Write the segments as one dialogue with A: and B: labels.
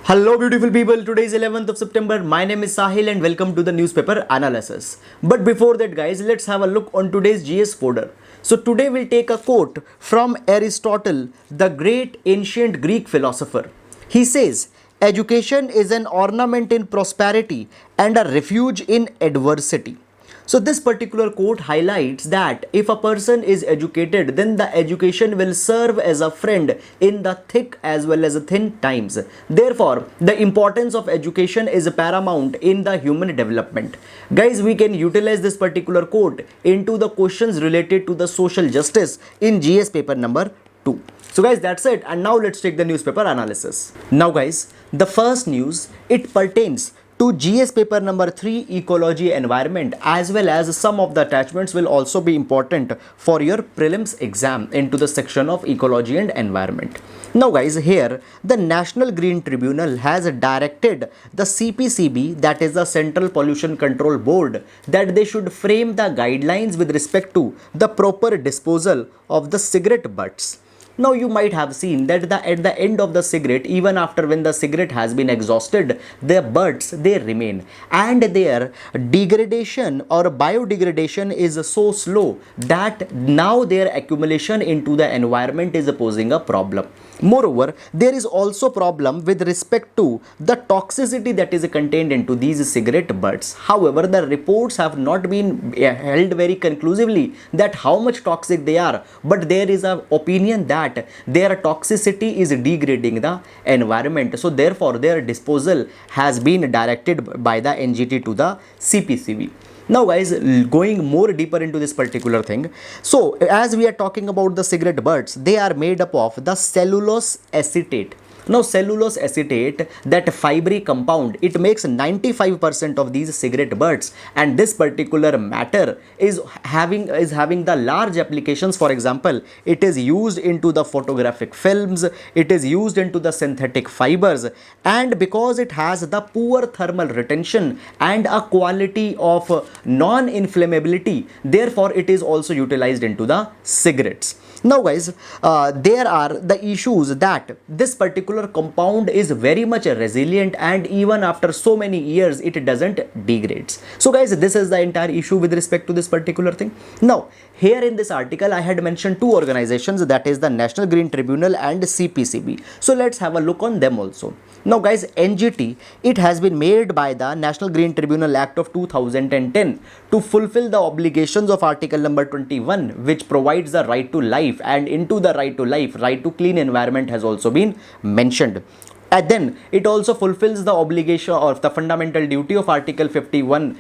A: Hello beautiful people, today is 11th of September. My name is Sahil and welcome to the newspaper analysis. But before that guys, let's have a look on today's GS folder. So today we'll take a quote from Aristotle, the great ancient Greek philosopher. He says, education is an ornament in prosperity and a refuge in adversity. So this particular quote highlights that if a person is educated, then the education will serve as a friend in the thick as well as the thin times. Therefore, the importance of education is paramount in the human development. Guys, we can utilize this particular quote into the questions related to the social justice in GS paper number 2. So guys, that's it, and now let's take the newspaper analysis. Now guys, the first news, it pertains to GS paper number 3, ecology environment, as well as some of the attachments will also be important for your prelims exam into the section of ecology and environment. Now guys, here the National Green Tribunal has directed the CPCB, that is the Central Pollution Control Board, that they should frame the guidelines with respect to the proper disposal of the cigarette butts. Now you might have seen that at the end of the cigarette, even after when the cigarette has been exhausted, their butts, they remain, and their degradation or biodegradation is so slow that now their accumulation into the environment is posing a problem. Moreover, there is also problem with respect to the toxicity that is contained into these cigarette butts. However, the reports have not been held very conclusively that how much toxic they are, but there is an opinion that their toxicity is degrading the environment. So therefore, their disposal has been directed by the NGT to the CPCB. Now guys, going more deeper into this particular thing, so as we are talking about the cigarette butts, they are made up of the cellulose acetate. Now cellulose acetate, that fibrous compound, it makes 95% of these cigarette butts, and this particular matter is having the large applications. For example, it is used into the photographic films, it is used into the synthetic fibers, and because it has the poor thermal retention and a quality of non-inflammability, therefore it is also utilized into the cigarettes. Now guys, there are the issues that this particular compound is very much resilient, and even after so many years it doesn't degrades. So guys, this is the entire issue with respect to this particular thing. Now here in this article I had mentioned two organizations, that is the National Green Tribunal and CPCB. So let's have a look on them also. Now guys, NGT, it has been made by the National Green Tribunal Act of 2010 to fulfill the obligations of article number 21, which provides the right to life, and into the right to life, right to clean environment has also been mentioned. And then it also fulfills the obligation of the fundamental duty of article 51A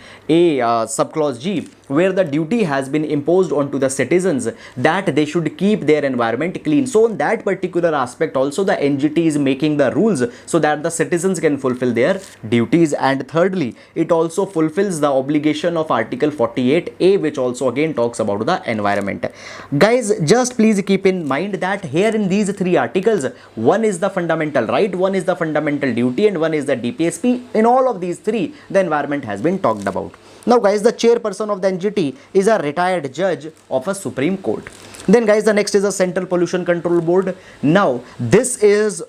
A: subclause G, where the duty has been imposed onto the citizens that they should keep their environment clean. So on that particular aspect also the NGT is making the rules so that the citizens can fulfill their duties. And thirdly, it also fulfills the obligation of article 48A, which also again talks about the environment. Guys, just please keep in mind that here in these three articles, one is the fundamental right, one is the fundamental duty, and one is the DPSP. In all of these three, the environment has been talked about. Now guys, the chairperson of the NGT is a retired judge of a Supreme Court. Then guys, the next is a Central Pollution Control Board. Now this is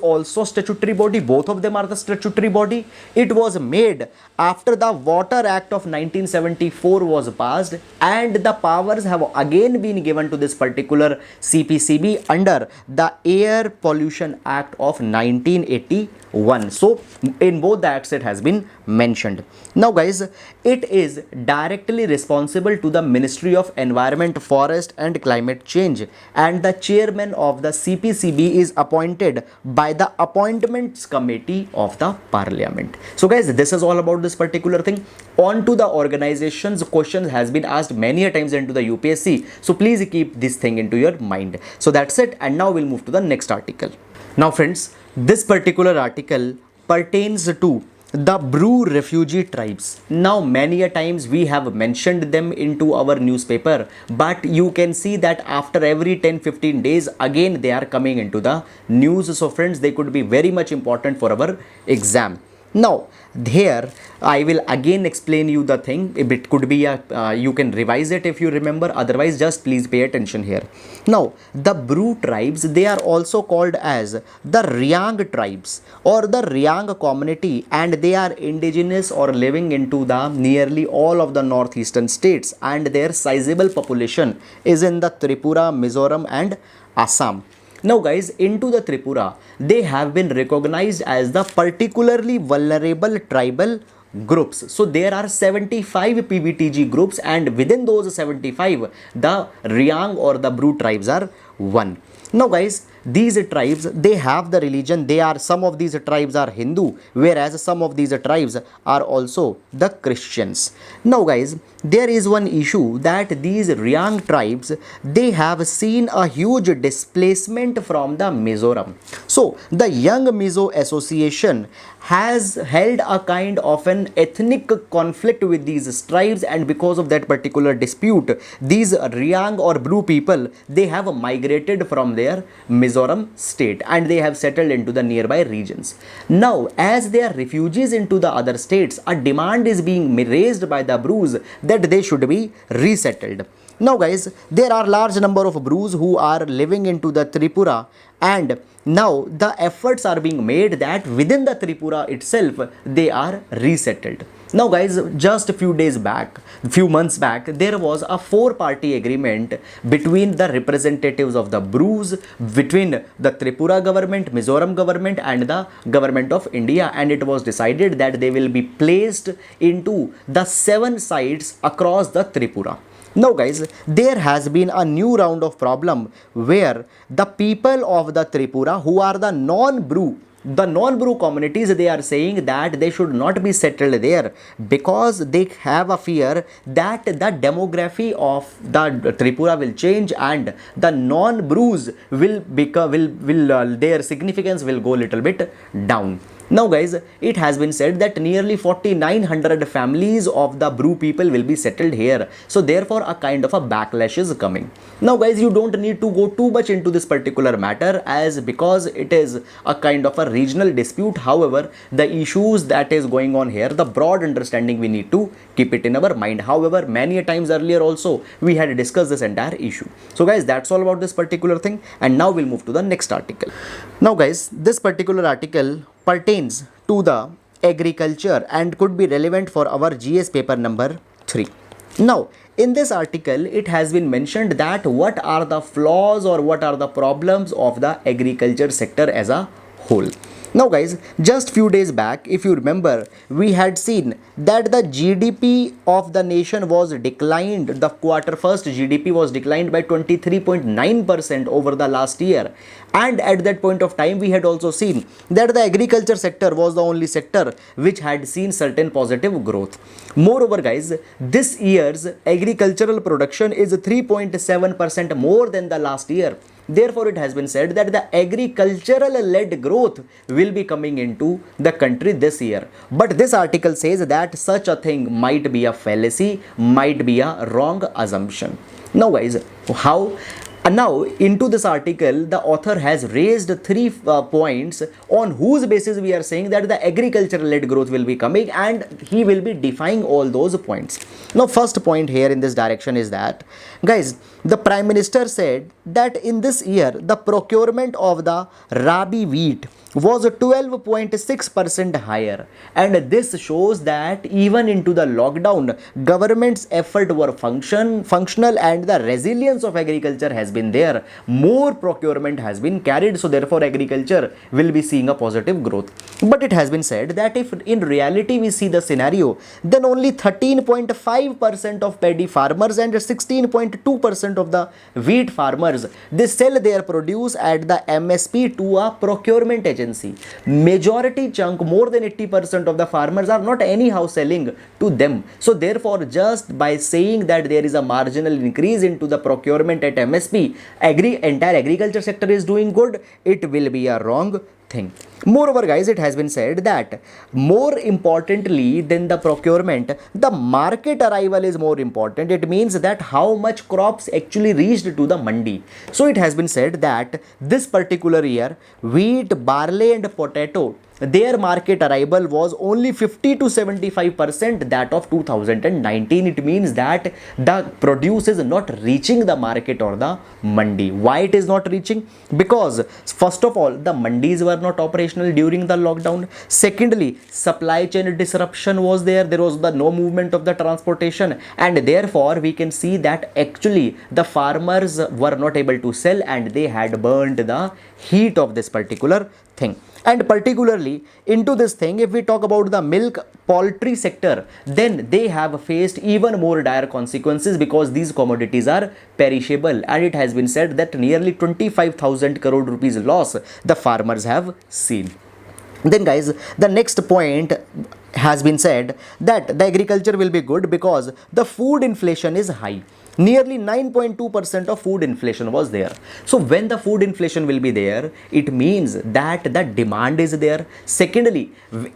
A: also statutory body. Both of them are the statutory body. It was made after the Water Act of 1974 was passed, and the powers have again been given to this particular CPCB under the Air Pollution Act of 1981. So in both the acts it has been mentioned. Now guys, it is directly responsible to the Ministry of Environment, Forest and Climate Change, and the chairman of the CPCB is appointed by the Appointments Committee of the Parliament. So guys, this is all about this particular thing. On to the organizations, questions has been asked many a times into the UPSC, so please keep this thing into your mind. So that's it, and now we'll move to the next article. Now friends, this particular article pertains to the Bru refugee tribes. Now many a times we have mentioned them into our newspaper, but you can see that after every 10-15 days again they are coming into the news. So friends, they could be very much important for our exam. Now, here I will again explain you the thing. If it could be a, you can revise it if you remember. Otherwise, just please pay attention here. Now, the Bru tribes, they are also called as the Riang tribes or the Riang community, and they are indigenous or living into the nearly all of the northeastern states, and their sizable population is in the Tripura, Mizoram, and Assam. Now guys, into the Tripura, they have been recognized as the particularly vulnerable tribal groups. So there are 75 PVTG groups, and within those 75, the Riang or the Bru tribes are one. Now guys, these tribes, they have the religion. They are, some of these tribes are Hindu, whereas some of these tribes are also the Christians. Now guys, there is one issue that these Riang tribes, they have seen a huge displacement from the Mizoram. So the Young Mizo Association has held a kind of an ethnic conflict with these tribes, and because of that particular dispute, these Riang or Bru people, they have migrated from their Mizoram state and they have settled into the nearby regions. Now, as they are refugees into the other states, a demand is being raised by the Brus that they should be resettled. Now guys, there are large number of Brus who are living into the Tripura, and now the efforts are being made that within the Tripura itself they are resettled. Now guys, just a few months back, there was a 4-party agreement between the representatives of the Brus, between the Tripura government, Mizoram government, and the government of India, and it was decided that they will be placed into the 7 sites across the Tripura. Now guys, there has been a new round of problem where the people of the Tripura who are the non-Bru communities, they are saying that they should not be settled there because they have a fear that the demography of the Tripura will change and the non-Brus will become, their significance will go a little bit down. Now guys, it has been said that nearly 4,900 families of the Bru people will be settled here. So therefore a kind of a backlash is coming. Now guys, you don't need to go too much into this particular matter as because it is a kind of a regional dispute. However, the issues that is going on here, the broad understanding we need to keep it in our mind. However, many a times earlier also we had discussed this entire issue. So guys, that's all about this particular thing, and now we'll move to the next article. Now guys, this particular article pertains to the agriculture and could be relevant for our GS paper number 3. Now, in this article, it has been mentioned that what are the flaws or what are the problems of the agriculture sector as a whole. Now guys, just few days back, if you remember, we had seen that the GDP of the nation was declined. The Q1 GDP was declined by 23.9% over the last year. And at that point of time, we had also seen that the agriculture sector was the only sector which had seen certain positive growth. Moreover guys, this year's agricultural production is 3.7% more than the last year. Therefore, it has been said that the agricultural-led growth will be coming into the country this year. But this article says that such a thing might be a fallacy, might be a wrong assumption. Now guys, how? Now, into this article, the author has raised 3 points on whose basis we are saying that the agriculture-led growth will be coming, and he will be defying all those points. Now, first point here in this direction is that, guys, the Prime Minister said that in this year, the procurement of the Rabi wheat was 12.6% higher, and this shows that even into the lockdown, government's effort were functional, and the resilience of agriculture has been there. More procurement has been carried, so therefore agriculture will be seeing a positive growth. But it has been said that if in reality we see the scenario, then only 13.5% of paddy farmers and 16.2% of the wheat farmers, they sell their produce at the MSP to a procurement agency. Majority chunk, more than 80% of the farmers are not anyhow selling to them. So therefore, just by saying that there is a marginal increase into the procurement at MSP, entire agriculture sector is doing good, it will be a wrong thing. Moreover guys, it has been said that more importantly than the procurement, the market arrival is more important. It means that how much crops actually reached to the mandi. So it has been said that this particular year, wheat, barley and potato their market arrival was only 50 to 75% that of 2019. It means that the produce is not reaching the market or the mandi. Why it is not reaching? Because first of all, the mandis were not operational during the lockdown. Secondly, supply chain disruption was there. There was the no movement of the transportation, and therefore we can see that actually the farmers were not able to sell and they had burned the heat of this particular thing. And particularly into this thing, if we talk about the milk poultry sector, then they have faced even more dire consequences because these commodities are perishable, and it has been said that nearly 25,000 crore rupees loss the farmers have seen. Then guys, the next point has been said that the agriculture will be good because the food inflation is high. Nearly 9.2% of food inflation was there. So when the food inflation will be there, it means that the demand is there. Secondly,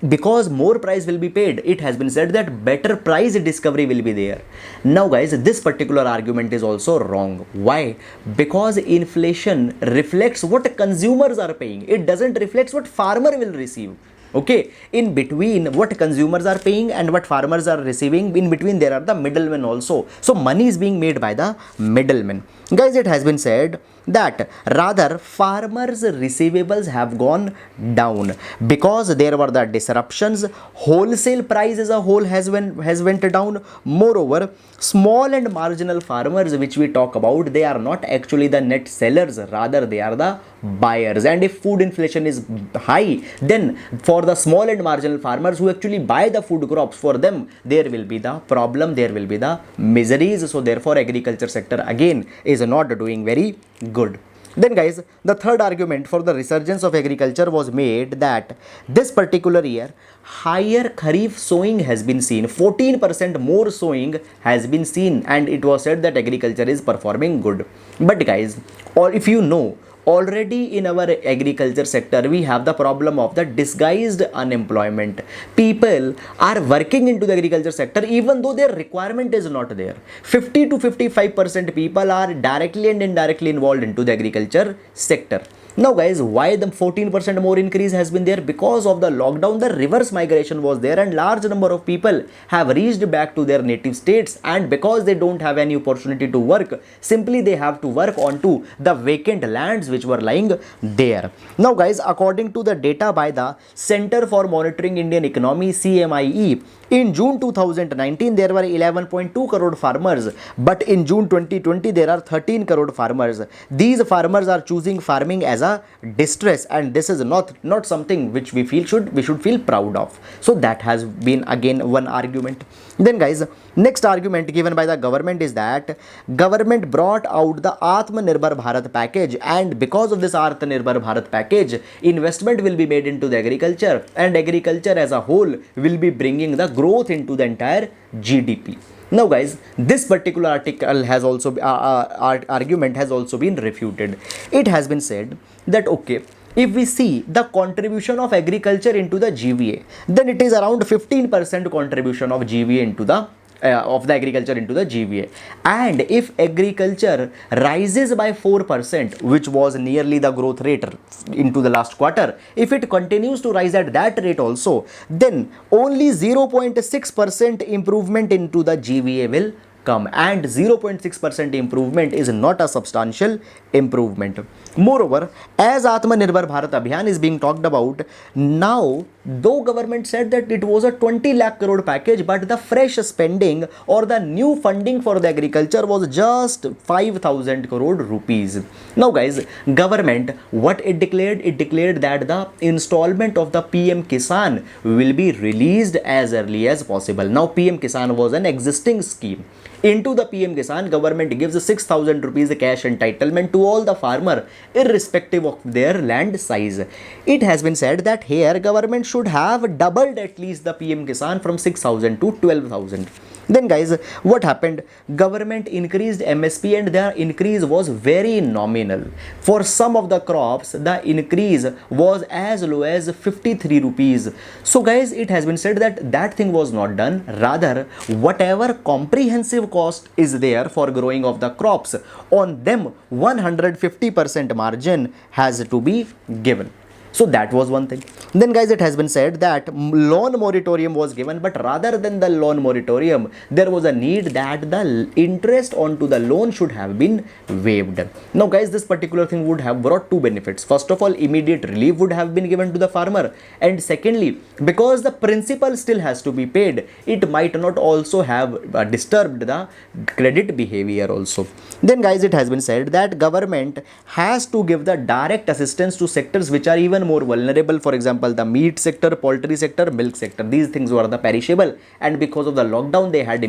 A: because more price will be paid, it has been said that better price discovery will be there. Now guys, this particular argument is also wrong. Why? Because inflation reflects what consumers are paying. It doesn't reflect what farmer will receive. Okay, in between what consumers are paying and what farmers are receiving, in between there are the middlemen also. So money is being made by the middlemen. Guys, it has been said that rather farmers receivables have gone down because there were the disruptions. Wholesale price as a whole has went down. Moreover, small and marginal farmers which we talk about, they are not actually the net sellers, rather they are the buyers. And if food inflation is high, then for the small and marginal farmers who actually buy the food crops, for them there will be the problem, there will be the miseries. So therefore agriculture sector again is not doing very good. Then guys, the third argument for the resurgence of agriculture was made that this particular year higher kharif sowing has been seen. 14% more sowing has been seen, and it was said that agriculture is performing good. But guys, or if you know, already in our agriculture sector we have the problem of the disguised unemployment. People are working into the agriculture sector even though their requirement is not there. 50 to 55% people are directly and indirectly involved into the agriculture sector. Now guys, why the 14% more increase has been there? Because of the lockdown, the reverse migration was there and large number of people have reached back to their native states, and because they don't have any opportunity to work, simply they have to work onto the vacant lands which were lying there. Now guys, according to the data by the Center for Monitoring Indian Economy, CMIE, in June 2019 there were 11.2 crore farmers, but in June 2020 there are 13 crore farmers. These farmers are choosing farming as a distress, and this is not something which we should feel proud of. So that has been again one argument. Then guys, next argument given by the government is that government brought out the Atmanirbhar Bharat package, and because of this Atmanirbhar Bharat package, investment will be made into the agriculture, and agriculture as a whole will be bringing the growth into the entire GDP. Now guys, this particular article has also argument has also been refuted. It has been said that okay, if we see the contribution of agriculture into the GVA, then it is around 15% contribution of GVA into the of the agriculture into the GVA. And if agriculture rises by 4%, which was nearly the growth rate into the last quarter, if it continues to rise at that rate also, then only 0.6% improvement into the GVA will come, and 0.6% improvement is not a substantial improvement. Moreover, as Atmanirbhar Bharat Abhiyan is being talked about now, though government said that it was a 20 lakh crore package, but the fresh spending or the new funding for the agriculture was just 5,000 crore rupees. Now guys, government, what it declared that the installment of the PM Kisan will be released as early as possible. Now PM Kisan was an existing scheme. Into the PM Kisan, government gives 6,000 rupees cash entitlement to all the farmer irrespective of their land size. It has been said that here government should have doubled at least the PM Kisan from 6,000 to 12,000. Then guys, what happened? Government increased MSP, and the increase was very nominal. For some of the crops, the increase was as low as 53 rupees. So guys, it has been said that that thing was not done. Rather, whatever comprehensive cost is there for growing of the crops, on them 150% margin has to be given. So that was one thing. Then guys, it has been said that loan moratorium was given, but rather than the loan moratorium, there was a need that the interest onto the loan should have been waived. Now guys, this particular thing would have brought two benefits. First of all, immediate relief would have been given to the farmer, and secondly, because the principal still has to be paid, it might not also have disturbed the credit behavior also. Then guys, it has been said that government has to give the direct assistance to sectors which are even more vulnerable. For example, the meat sector, poultry sector, milk sector. These things were the perishable, and because of the lockdown they had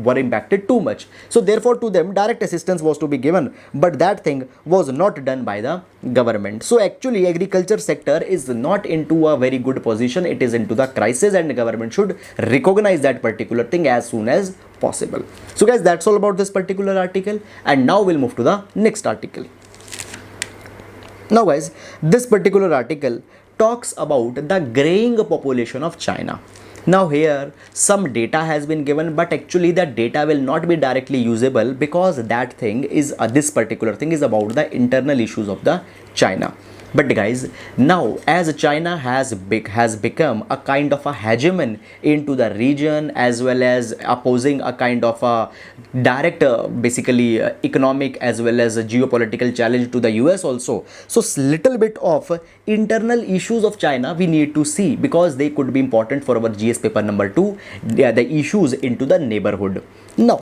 A: were impacted too much. So therefore to them direct assistance was to be given, but that thing was not done by the government. So actually agriculture sector is not into a very good position. It is into the crisis, and the government should recognize that particular thing as soon as possible. So guys, that's all about this particular article, and now we'll move to the next article. Now guys, this particular article talks about the graying population of China. Now here some data has been given, but actually that data will not be directly usable, because that thing is this particular thing is about the internal issues of the China. But guys, now as China has become a kind of a hegemon into the region, as well as opposing a kind of a direct basically economic as well as a geopolitical challenge to the US also. So little bit of internal issues of China we need to see, because they could be important for our GS paper number 2, the issues into the neighborhood. Now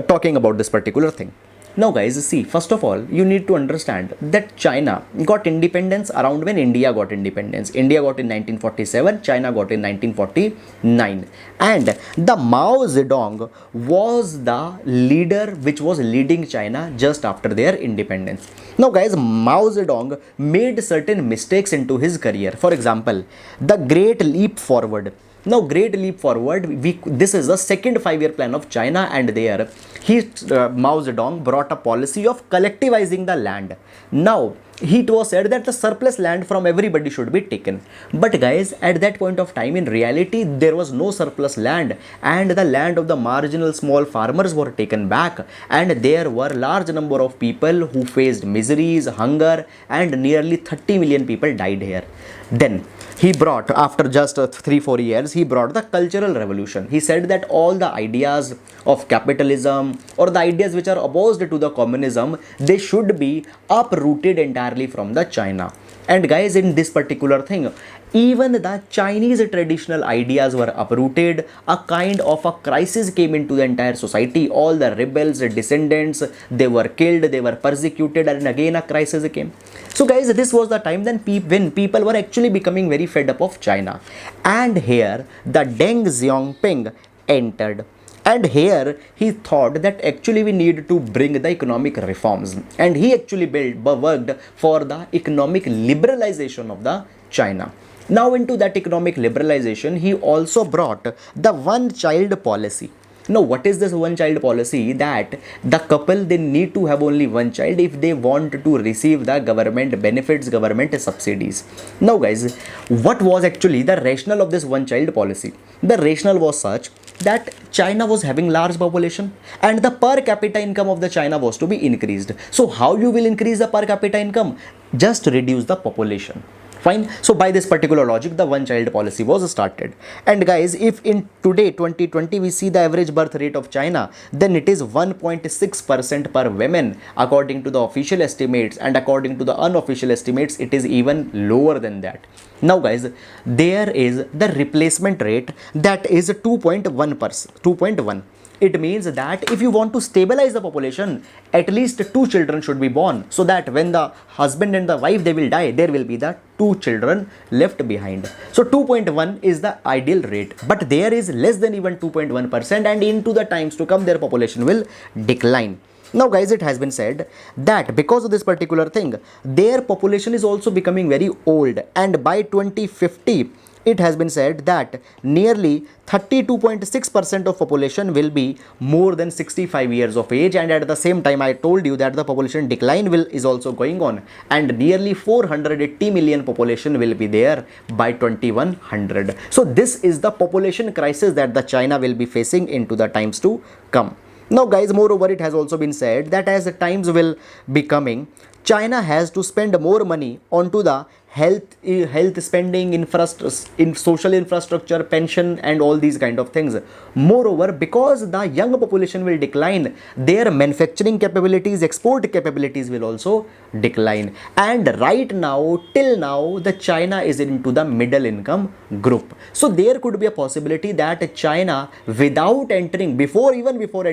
A: talking about this particular thing. Now guys, see, first of all, you need to understand that China got independence around when India got independence. India got in 1947, China got in 1949. And the Mao Zedong was the leader which was leading China just after their independence. Now guys, Mao Zedong made certain mistakes into his career. For example, the Great Leap Forward. Now, Great Leap Forward, this is the second 5-year plan of China, and there Mao Zedong brought a policy of collectivizing the land. Now, it was said that the surplus land from everybody should be taken. But guys, at that point of time, in reality, there was no surplus land, and the land of the marginal small farmers were taken back, and there were large number of people who faced miseries, hunger, and nearly 30 million people died here. Then he brought, after just 3-4 years, he brought the cultural revolution. He said that all the ideas of capitalism or the ideas which are opposed to the communism, they should be uprooted entirely from the China. And guys, in this particular thing, even the Chinese traditional ideas were uprooted. A kind of a crisis came into the entire society. All the rebels, descendants, they were killed, they were persecuted, and again a crisis came. So guys, this was the time then when people were actually becoming very fed up of China. And here the Deng Xiaoping entered. And here he thought that actually we need to bring the economic reforms, and he actually worked for the economic liberalization of the China. Now into that economic liberalization, he also brought the one-child policy. Now what is this one-child policy? That the couple, they need to have only one child if they want to receive the government benefits, government subsidies. Now guys, what was actually the rationale of this one-child policy? The rationale was such that China was having large population, and the per capita income of the China was to be increased. So how you will increase the per capita income? Just reduce the population. Fine. So by this particular logic, the one child policy was started. And guys, if in today 2020 we see the average birth rate of China, then it is 1.6% per women according to the official estimates, and according to the unofficial estimates it is even lower than that. Now guys, there is the replacement rate that is 2.1%. It means that if you want to stabilize the population, at least 2 children should be born, so that when the husband and the wife, they will die, there will be the 2 children left behind. So 2.1 is the ideal rate, but there is less than even 2.1%, and into the times to come their population will decline. Now guys, it has been said that because of this particular thing, their population is also becoming very old, and by 2050 it has been said that nearly 32.6% of population will be more than 65 years of age. And at the same time, I told you that the population decline is also going on, and nearly 480 million population will be there by 2100. So this is the population crisis that the China will be facing into the times to come. Now guys, moreover, it has also been said that as the times will be coming, China has to spend more money onto the health spending, in social infrastructure, pension, and all these kind of things. Moreover, because the young population will decline, their manufacturing capabilities, export capabilities will also decline. And right now, till now, the China is into the middle income group. So there could be a possibility that China, without entering, before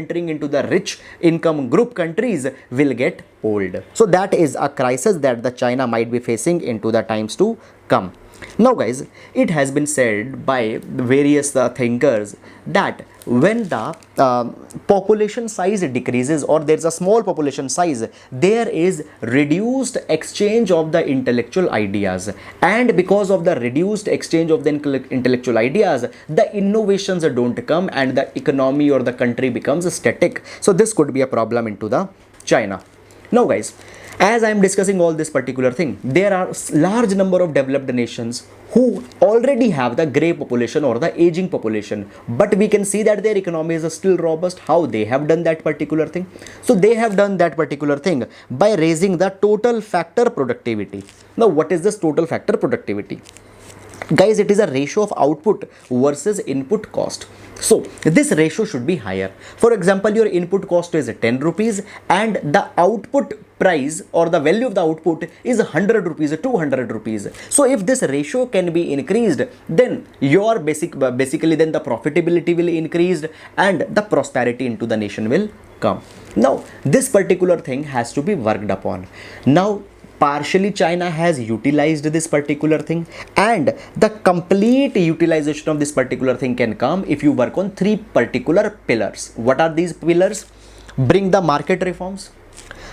A: entering into the rich income group countries, will get old. So that is a crisis that the China might be facing into the times to come. Now guys, it has been said by various thinkers that when the population size decreases, or there is a small population size, there is reduced exchange of the intellectual ideas, and because of the reduced exchange of the intellectual ideas, the innovations don't come and the economy or the country becomes static. So this could be a problem into the China. Now guys, as I am discussing all this particular thing, there are large number of developed nations who already have the grey population or the aging population, but we can see that their economies are still robust. How they have done that particular thing? So they have done that particular thing by raising the total factor productivity. Now what is this total factor productivity? Guys, it is a ratio of output versus input cost. So this ratio should be higher. For example, your input cost is 10 rupees and the output price or the value of the output is 100 rupees or 200 rupees. So if this ratio can be increased, then your basically then the profitability will increase and the prosperity into the nation will come. Now this particular thing has to be worked upon. Now partially China has utilized this particular thing, and the complete utilization of this particular thing can come if you work on three particular pillars. What are these pillars? Bring the market reforms,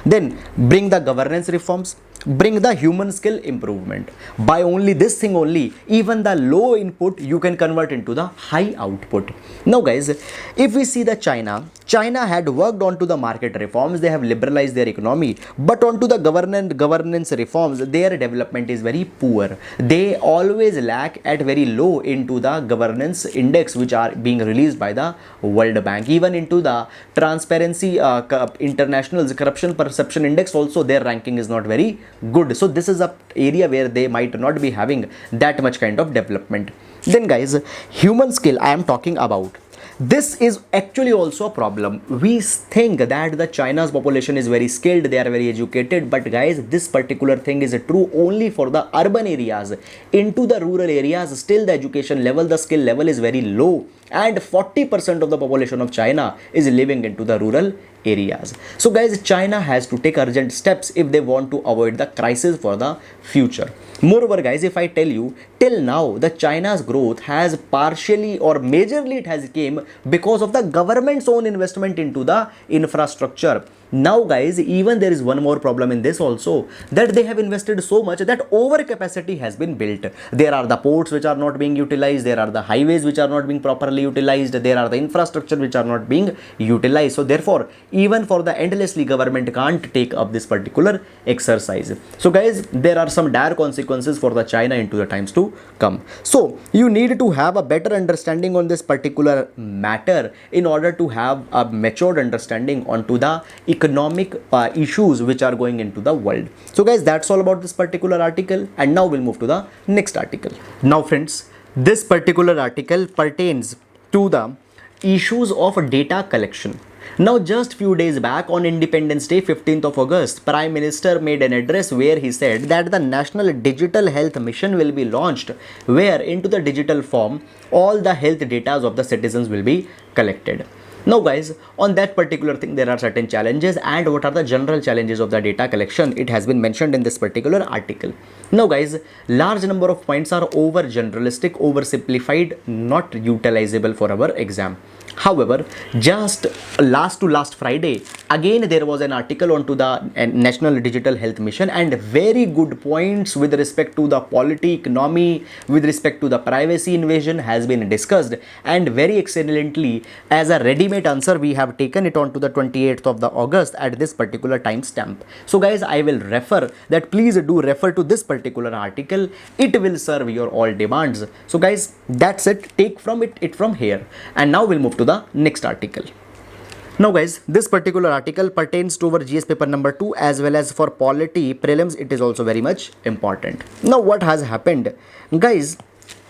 A: then bring the governance reforms, bring the human skill improvement. By only this thing only, even the low input you can convert into the high output. Now guys, if we see the China had worked onto the market reforms, they have liberalized their economy, but onto the governance reforms, their development is very poor. They always lack at very low into the governance index which are being released by the World Bank. Even into the Transparency International's corruption perception index also, their ranking is not very good. So this is a area where they might not be having that much kind of development. Then guys, human skill I am talking about, this is actually also a problem. We think that the China's population is very skilled, they are very educated, but guys, this particular thing is true only for the urban areas. Into the rural areas, still the education level, the skill level is very low, and 40% of the population of China is living into the rural areas. So guys, China has to take urgent steps if they want to avoid the crisis for the future. Moreover guys, if I tell you, till now the China's growth has partially or majorly it has came because of the government's own investment into the infrastructure. Now guys, even there is one more problem in this also, that they have invested so much that overcapacity has been built. There are the ports which are not being utilized, there are the highways which are not being properly utilized, there are the infrastructure which are not being utilized. So therefore, even for the endlessly, government can't take up this particular exercise. So guys, there are some dire consequences for the China into the times to come. So you need to have a better understanding on this particular matter in order to have a matured understanding onto the economic issues which are going into the world. So guys, that's all about this particular article, and now we'll move to the next article. Now friends, this particular article pertains to the issues of data collection. Now just few days back on Independence Day, 15th of August, Prime Minister made an address where he said that the National Digital Health Mission will be launched, where into the digital form all the health data of the citizens will be collected. Now guys, on that particular thing there are certain challenges, and what are the general challenges of the data collection, it has been mentioned in this particular article. Now guys, large number of points are over generalistic, oversimplified, not utilizable for our exam. However, just last Friday, again there was an article onto the National Digital Health Mission, and very good points with respect to the polity, economy, with respect to the privacy invasion has been discussed, and very excellently as a ready-made answer we have taken it on to the 28th of the August at this particular timestamp. So guys, I will refer that, please do refer to this particular article, it will serve your all demands. So guys, that's it, take from it from here, and now we'll move to the next article. Now guys, this particular article pertains to our GS paper number 2 as well as for polity prelims. It is also very much important. Now what has happened? Guys,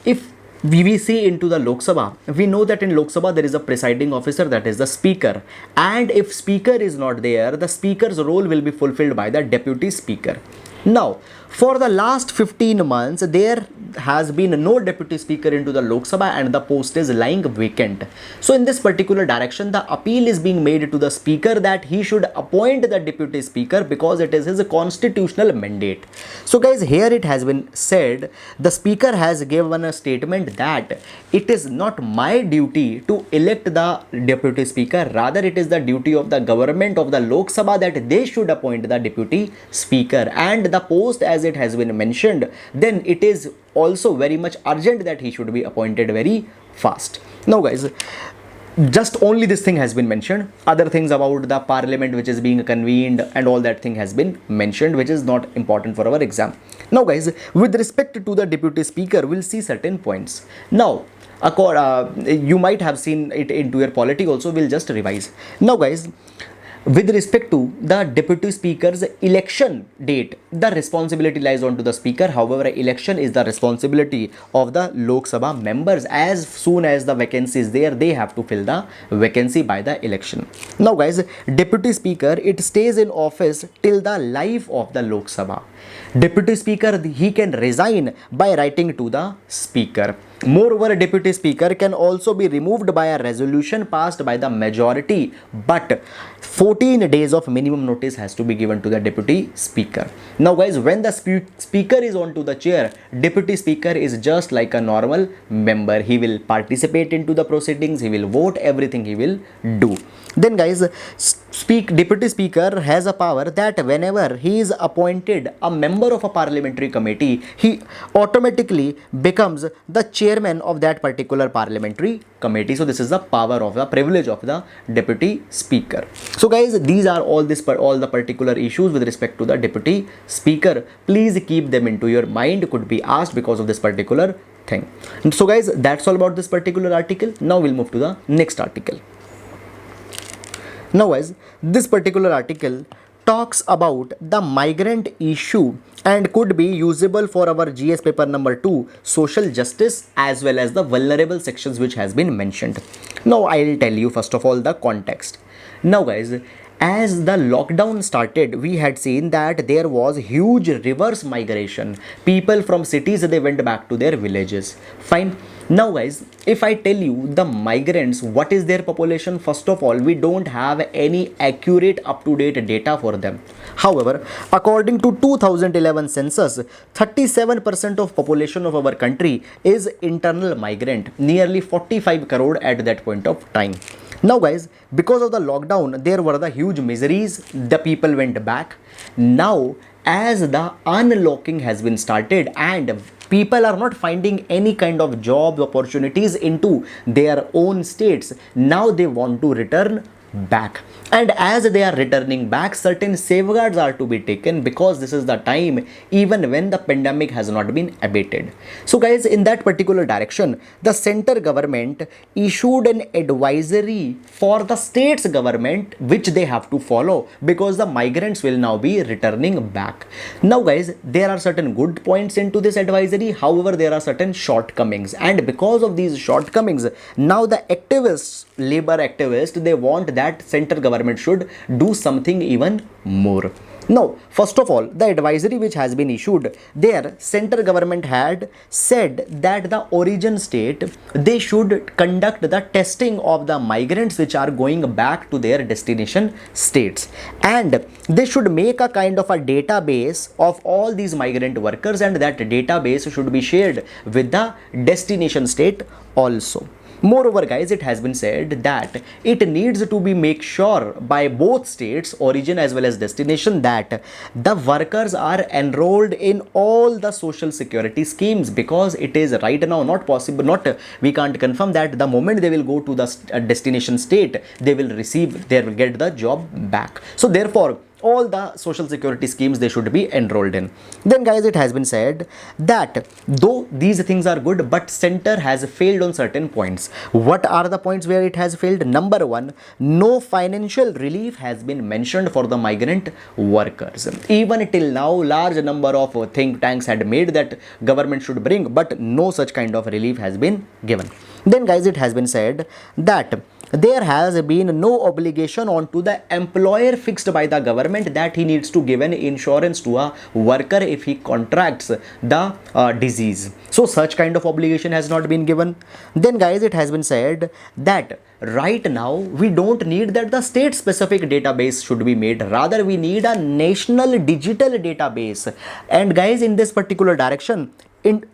A: if we see into the Lok Sabha, we know that in Lok Sabha there is a presiding officer, that is the speaker, and if speaker is not there, the speaker's role will be fulfilled by the deputy speaker. Now for the last 15 months there has been no deputy speaker into the Lok Sabha and the post is lying vacant. So in this particular direction the appeal is being made to the speaker that he should appoint the deputy speaker because it is his constitutional mandate. So guys, here it has been said, the speaker has given a statement that it is not my duty to elect the deputy speaker, rather it is the duty of the government of the Lok Sabha that they should appoint the deputy speaker, and the post as it has been mentioned, then it is also very much urgent that he should be appointed very fast. Now guys, just only this thing has been mentioned. Other things about the parliament which is being convened and all that thing has been mentioned, which is not important for our exam. Now guys, with respect to the deputy speaker, we'll see certain points. Now you might have seen it into your polity also, we'll just revise. Now guys, with respect to the deputy speaker's election date, the responsibility lies on to the speaker. However, election is the responsibility of the Lok Sabha members. As soon as the vacancy is there, they have to fill the vacancy by the election. Now guys, deputy speaker, it stays in office till the life of the Lok Sabha. Deputy speaker, he can resign by writing to the speaker. Moreover, a deputy speaker can also be removed by a resolution passed by the majority, but 14 days of minimum notice has to be given to the deputy speaker. Now guys, when the speaker is on to the chair, deputy speaker is just like a normal member. He will participate into the proceedings, he will vote, everything he will do. Then guys, deputy speaker has a power that whenever he is appointed a member of a parliamentary committee, he automatically becomes the chairman of that particular parliamentary committee. So this is the power of the privilege of the deputy speaker. So guys, these are all the particular issues with respect to the deputy speaker. Please keep them into your mind, could be asked because of this particular thing. And so guys, that's all about this particular article. Now we'll move to the next article. Now guys, this particular article talks about the migrant issue and could be usable for our GS paper number 2, social justice, as well as the vulnerable sections which has been mentioned. Now I'll tell you first of all the context. Now guys, as the lockdown started, we had seen that there was huge reverse migration. People from cities, they went back to their villages. Fine. Now guys, if I tell you the migrants, what is their population? First of all, we don't have any accurate up-to-date data for them. However, according to 2011 census, 37% of population of our country is internal migrant, nearly 45 crore at that point of time. Now guys, because of the lockdown, there were the huge miseries, the people went back. Now, as the unlocking has been started and people are not finding any kind of job opportunities into their own states, now they want to return back, and as they are returning back, certain safeguards are to be taken because this is the time even when the pandemic has not been abated. So guys, in that particular direction, the center government issued an advisory for the states government which they have to follow because the migrants will now be returning back. Now guys, there are certain good points into this advisory, however there are certain shortcomings, and because of these shortcomings, now the activists, labor activists, they want that center government should do something even more. Now, first of all, the advisory which has been issued, there center government had said that the origin state, they should conduct the testing of the migrants which are going back to their destination states, and they should make a kind of a database of all these migrant workers, and that database should be shared with the destination state also. Moreover guys, it has been said that it needs to be make sure by both states, origin as well as destination, that the workers are enrolled in all the social security schemes, because it is right now not possible, we can't confirm that the moment they will go to the destination state, they will get the job back. So therefore, all the social security schemes they should be enrolled in. Then guys, it has been said that though these things are good, but center has failed on certain points. What are the points where it has failed? Number one, no financial relief has been mentioned for the migrant workers. Even till now, large number of think tanks had made that government should bring, but no such kind of relief has been given. Then guys, it has been said that there has been no obligation onto the employer fixed by the government that he needs to give an insurance to a worker if he contracts the disease. So such kind of obligation has not been given. Then guys, it has been said that right now we don't need that the state specific database should be made, rather we need a national digital database. And guys, in this particular direction, in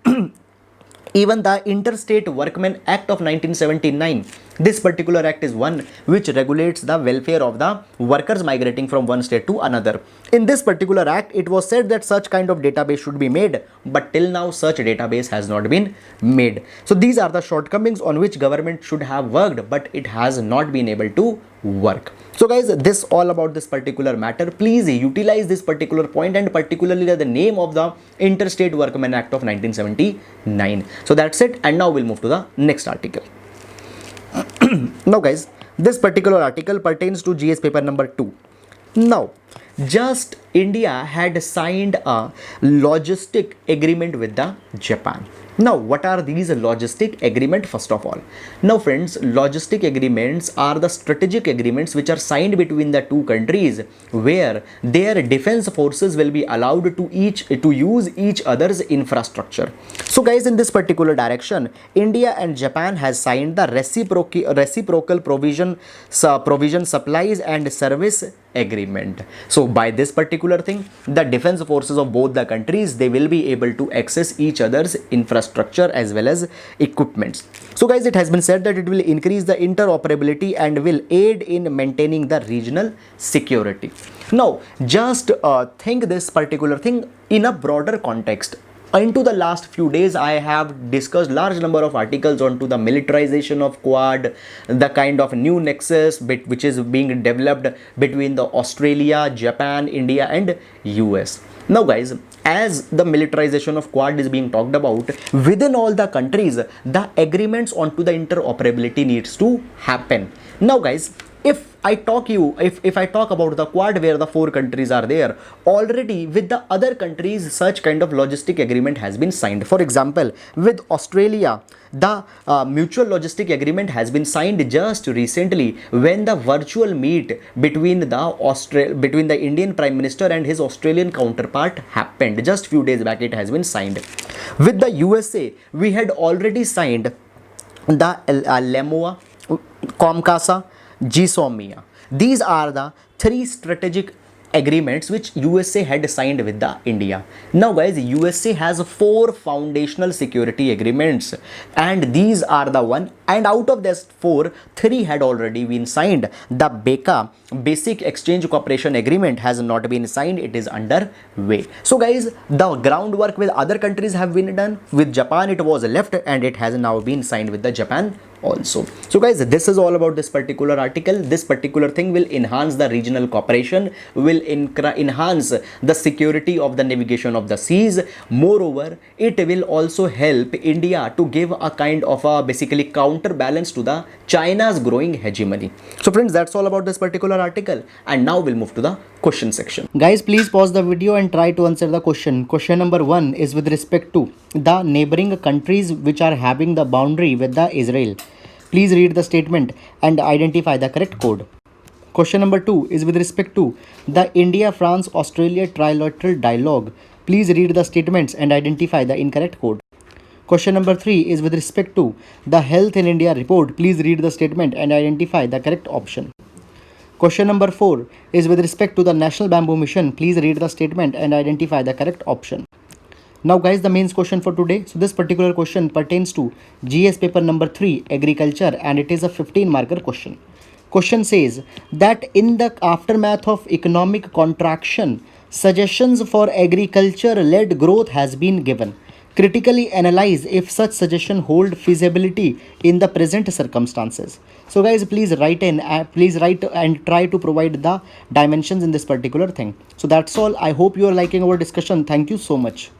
A: even the Interstate Workmen Act of 1979, this particular act is one which regulates the welfare of the workers migrating from one state to another. In this particular act, it was said that such kind of database should be made, but till now such database has not been made. So these are the shortcomings on which government should have worked, but it has not been able to work. So guys, this all about this particular matter. Please utilize this particular point, and particularly the name of the Interstate Workmen Act of 1979. So that's it, and now we'll move to the next article. Now guys, this particular article pertains to GS paper number 2. Now, just India had signed a logistic agreement with the Japan. Now, what are these logistic agreement? First of all, now friends, logistic agreements are the strategic agreements which are signed between the two countries, where their defense forces will be allowed to use each other's infrastructure. So guys, in this particular direction, India and Japan has signed the reciprocal provision supplies and service agreement. So by this particular thing, the defense forces of both the countries, they will be able to access each other's infrastructure as well as equipments. So guys, it has been said that it will increase the interoperability and will aid in maintaining the regional security. Now just think this particular thing in a broader context. Into the last few days, I have discussed large number of articles onto the militarization of Quad, the kind of new nexus which is being developed between the Australia, Japan, India and US. Now guys, as the militarization of Quad is being talked about, within all the countries, the agreements onto the interoperability needs to happen. Now guys, if I talk about the Quad, where the 4 countries are there, already with the other countries such kind of logistic agreement has been signed. For example, with Australia, the mutual logistic agreement has been signed just recently when the virtual meet between the Indian Prime Minister and his Australian counterpart happened. Just few days back it has been signed. With the USA, we had already signed the LEMOA, COMCASA, GSOMIA. These are the 3 strategic agreements which USA had signed with the India. Now guys, USA has 4 foundational security agreements, and these are the one, and out of this 4, 3 had already been signed. The BECA, Basic Exchange Cooperation Agreement, has not been signed, it is underway. So guys, the groundwork with other countries have been done. With Japan it was left, and it has now been signed with the Japan also. So guys, this is all about this particular article. This particular thing will enhance the regional cooperation, will enhance the security of the navigation of the seas. Moreover, it will also help India to give a kind of a basically counterbalance to the China's growing hegemony. So friends, that's all about this particular article, and now we'll move to the question section. Guys, please pause the video and try to answer the question. Question number 1 is with respect to the neighboring countries which are having the boundary with the Israel. Please read the statement and identify the correct code. Question number 2 is with respect to the India-France-Australia trilateral dialogue. Please read the statements and identify the incorrect code. Question number 3 is with respect to the Health in India report. Please read the statement and identify the correct option. Question number 4 is with respect to the National Bamboo Mission. Please read the statement and identify the correct option. Now guys, the main question for today. So this particular question pertains to GS paper number 3, agriculture, and it is a 15 marker question. Question says that in the aftermath of economic contraction, suggestions for agriculture led growth has been given. Critically analyze if such suggestion hold feasibility in the present circumstances. So guys, please write please write and try to provide the dimensions in this particular thing. So that's all. I hope you are liking our discussion. Thank you so much.